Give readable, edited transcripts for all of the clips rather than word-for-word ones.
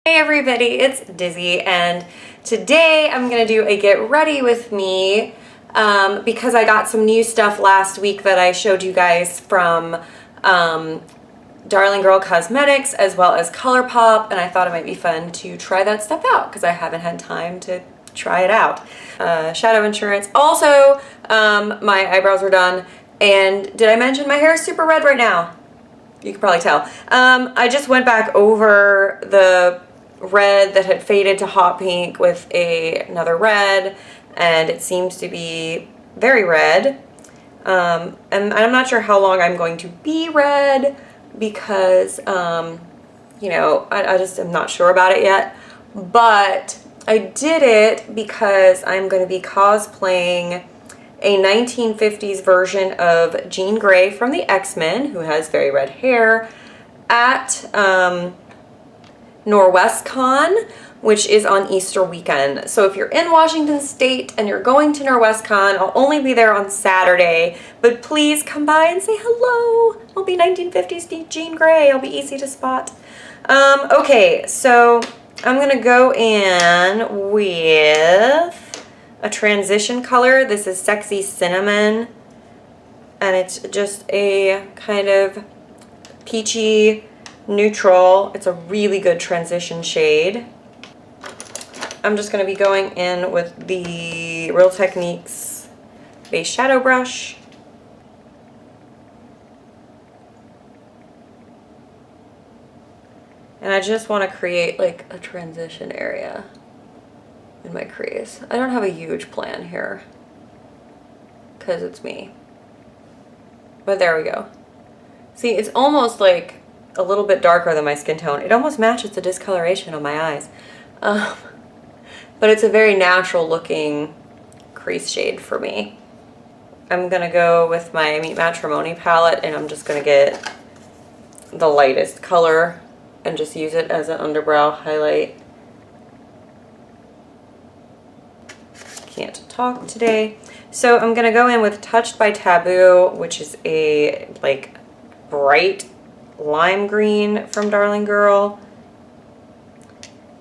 Hey everybody, it's Dizzy, and today I'm going to do a get ready with me because I got some new stuff last week that I showed you guys from Darling Girl Cosmetics as well as ColourPop, and I thought it might be fun to try that stuff out because I haven't had time to try it out. Shadow insurance. Also, my eyebrows are done, and did I mention my hair is super red right now? You can probably tell. I just went back over the red that had faded to hot pink with another red, and it seems to be very red. And I'm not sure how long I'm going to be red because, you know, I just am not sure about it yet. But I did it because I'm going to be cosplaying a 1950s version of Jean Grey from the X-Men, who has very red hair, at NorwestCon, which is on Easter weekend. So if you're in Washington State and you're going to NorwestCon, I'll only be there on Saturday, but please come by and say hello. I'll be 1950s Jean Grey. I'll be easy to spot. Okay, so I'm gonna go in with a transition color. This is Sexy Cinnamon, and it's just a kind of peachy neutral. It's a really good transition shade. I'm just going to be going in with the Real Techniques base shadow brush. And I just want to create like a transition area in my crease. I don't have a huge plan here because it's me. But there we go. See, it's almost like a little bit darker than my skin tone. It almost matches the discoloration on my eyes. But it's a very natural looking crease shade for me. I'm gonna go with my Meet Matrimony palette, and I'm just gonna get the lightest color and just use it as an underbrow highlight. Can't talk today. So I'm gonna go in with Touched by Taboo, which is a like bright lime green from Darling Girl.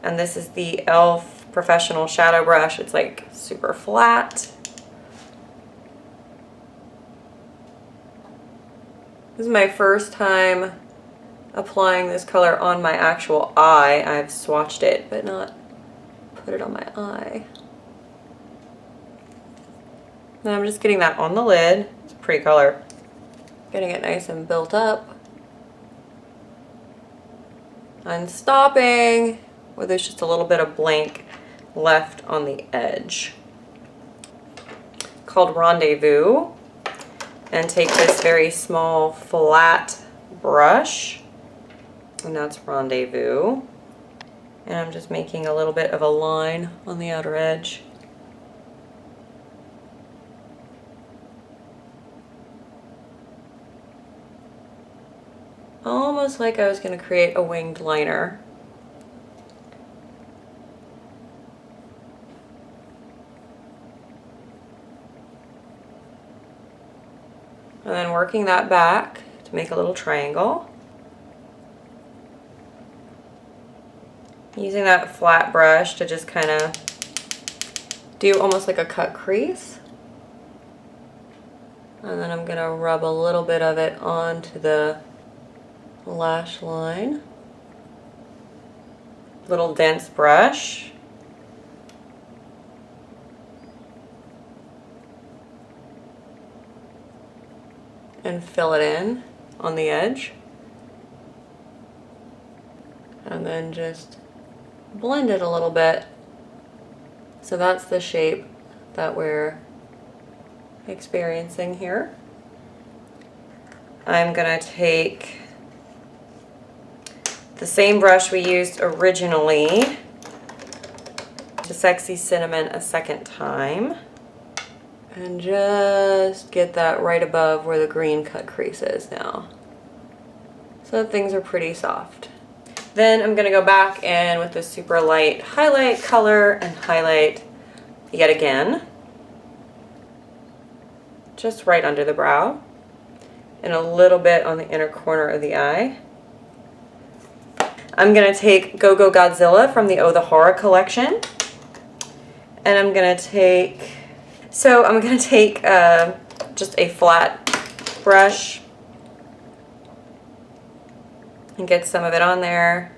And this is the e.l.f. Professional Shadow Brush. It's like super flat. This is my first time applying this color on my actual eye. I've swatched it, but not put it on my eye. And I'm just getting that on the lid. It's a pretty color. Getting it nice and built up. And stopping where there's just a little bit of blank left on the edge. Called Rendezvous. And take this very small flat brush, and that's Rendezvous. And I'm just making a little bit of a line on the outer edge. Almost like I was going to create a winged liner. And then working that back to make a little triangle. Using that flat brush to just kind of do almost like a cut crease. And then I'm going to rub a little bit of it onto the lash line. Little dense brush. And fill it in on the edge. And then just blend it a little bit. So that's the shape that we're experiencing here. I'm gonna take the same brush we used originally to Sexy Cinnamon a second time. And just get that right above where the green cut crease is now. So things are pretty soft. Then I'm gonna go back in with the super light highlight color and highlight yet again. Just right under the brow. And a little bit on the inner corner of the eye. I'm going to take Go Go Godzilla from the Oh the Horror collection. And I'm going to take, just a flat brush and get some of it on there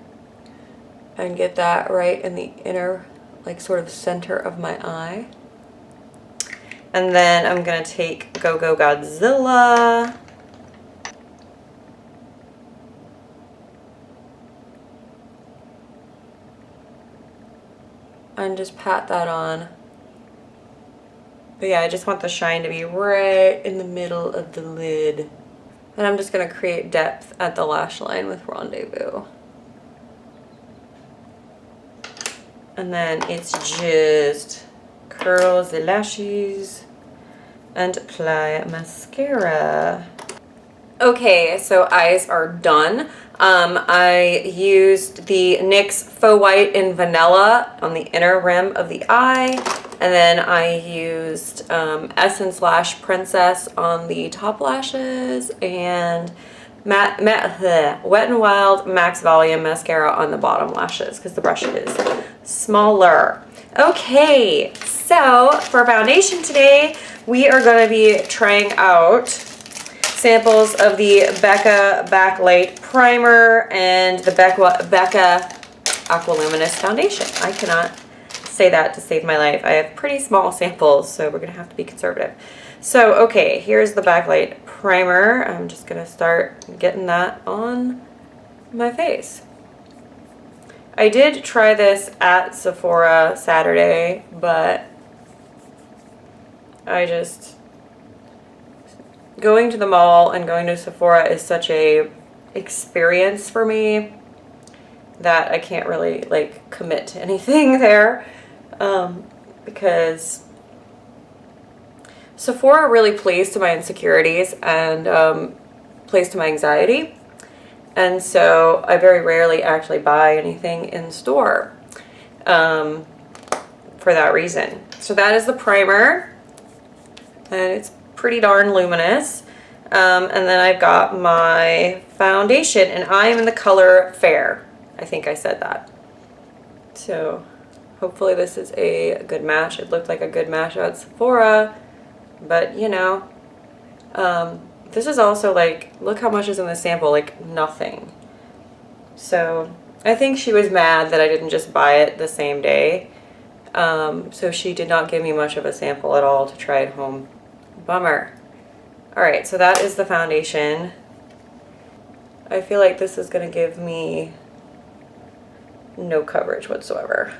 and get that right in the inner, like sort of center of my eye. And then I'm going to take Go Go Godzilla and just pat that on. But yeah, I just want the shine to be right in the middle of the lid. And I'm just going to create depth at the lash line with Rendezvous. And then it's just curl the lashes and apply mascara. Okay, so eyes are done. I used the NYX Faux White in Vanilla on the inner rim of the eye, and then I used Essence Lash Princess on the top lashes, and Wet n Wild Max Volume Mascara on the bottom lashes because the brush is smaller. Okay, so for foundation today, we are going to be trying out samples of the Becca Backlight Primer and the Becca Aqualuminous Foundation. I cannot say that to save my life. I have pretty small samples, so we're going to have to be conservative. So, okay, here's the Backlight Primer. I'm just going to start getting that on my face. I did try this at Sephora Saturday, but going to the mall and going to Sephora is such a experience for me that I can't really like commit to anything there, because Sephora really plays to my insecurities and plays to my anxiety, and so I very rarely actually buy anything in store for that reason. So that is the primer, and it's pretty darn luminous. And then I've got my foundation, and I'm in the color Fair. I think I said that. So hopefully this is a good match. It looked like a good match at Sephora, but you know, this is also like, look how much is in the sample, like nothing. So I think she was mad that I didn't just buy it the same day. So she did not give me much of a sample at all to try at home. Bummer. Alright, so that is the foundation. I feel like this is going to give me no coverage whatsoever.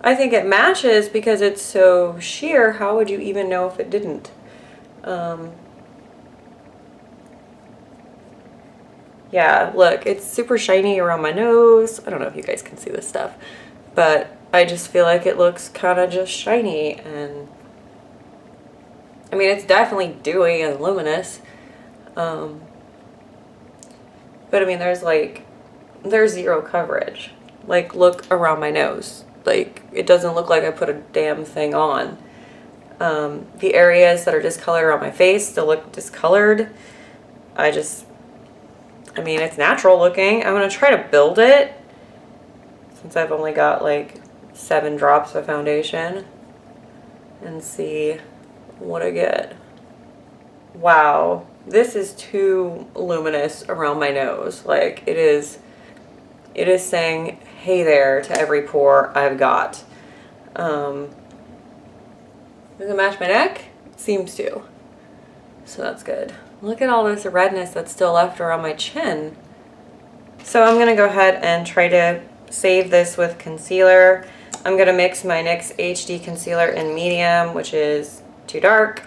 I think it matches because it's so sheer. How would you even know if it didn't? Yeah, look, it's super shiny around my nose. I don't know if you guys can see this stuff, but I just feel like it looks kind of just shiny, and I mean, it's definitely dewy and luminous, but I mean, there's zero coverage. Like, look around my nose. Like, it doesn't look like I put a damn thing on. The areas that are discolored around my face still look discolored. I mean, it's natural looking. I'm going to try to build it since I've only got like 7 drops of foundation and see what I get. Wow, this is too luminous around my nose. Like, it is saying, hey there, to every pore I've got. Does it match my neck? It seems to. So that's good. Look at all this redness that's still left around my chin. So I'm going to go ahead and try to save this with concealer. I'm going to mix my NYX HD concealer in medium, which is too dark,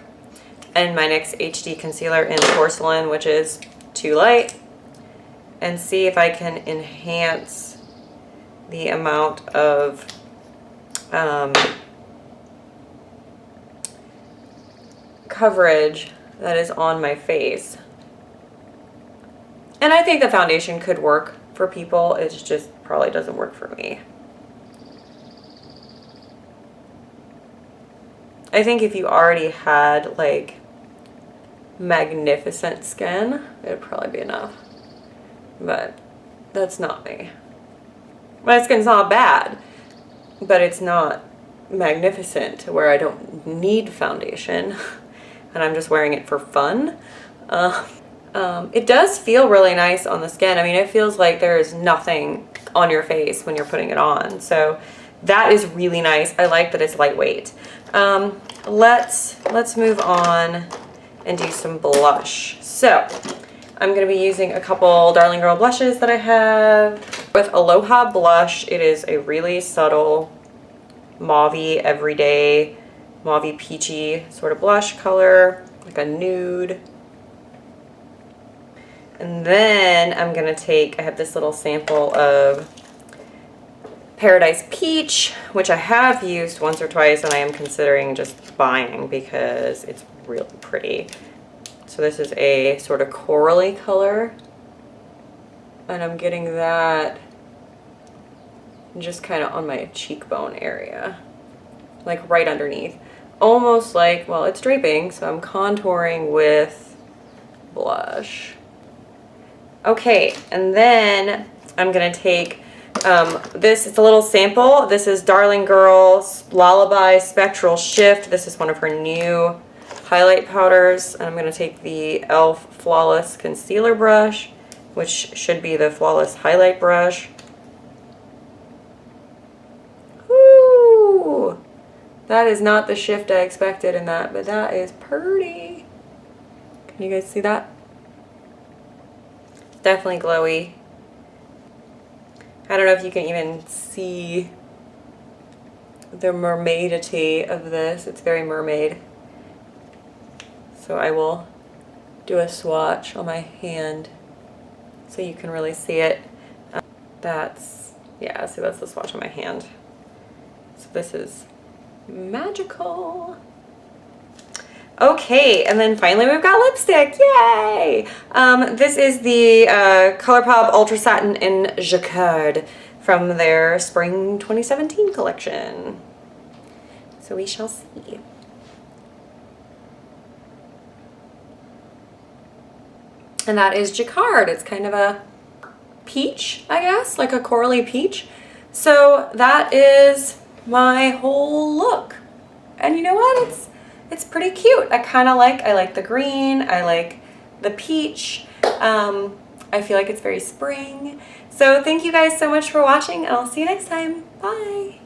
and my NYX HD concealer in porcelain, which is too light, and see if I can enhance the amount of coverage that is on my face. And I think the foundation could work for people. It just probably doesn't work for me. I think if you already had like magnificent skin, it'd probably be enough. But that's not me. My skin's not bad, but it's not magnificent to where I don't need foundation and I'm just wearing it for fun. It does feel really nice on the skin. I mean, it feels like there is nothing on your face when you're putting it on. So that is really nice. I like that it's lightweight. Let's move on and do some blush. So I'm going to be using a couple Darling Girl blushes that I have. With Aloha Blush, it is a really subtle mauve-y, everyday, mauve-y peachy sort of blush color, like a nude. And then I'm going to take, I have this little sample of Paradise Peach, which I have used once or twice and I am considering just buying because it's really pretty. So this is a sort of corally color, and I'm getting that just kind of on my cheekbone area, like right underneath. Almost like, well, it's draping, so I'm contouring with blush. Okay, and then I'm gonna take this, it's a little sample. This is Darling Girl's Lullaby Spectral Shift. This is one of her new highlight powders. And I'm going to take the e.l.f. Flawless Concealer Brush, which should be the Flawless Highlight Brush. Woo! That is not the shift I expected in that, but that is pretty. Can you guys see that? It's definitely glowy. I don't know if you can even see the mermaidity of this. It's very mermaid. So I will do a swatch on my hand so you can really see it. Yeah, so that's the swatch on my hand. So this is magical. Okay, and then finally we've got lipstick, yay! This is the ColourPop Ultra Satin in Jacquard from their Spring 2017 collection. So we shall see. And that is Jacquard. It's kind of a peach, I guess, like a corally peach. So that is my whole look. And you know what? It's pretty cute. I like the green. I like the peach. I feel like it's very spring. So thank you guys so much for watching, and I'll see you next time. Bye.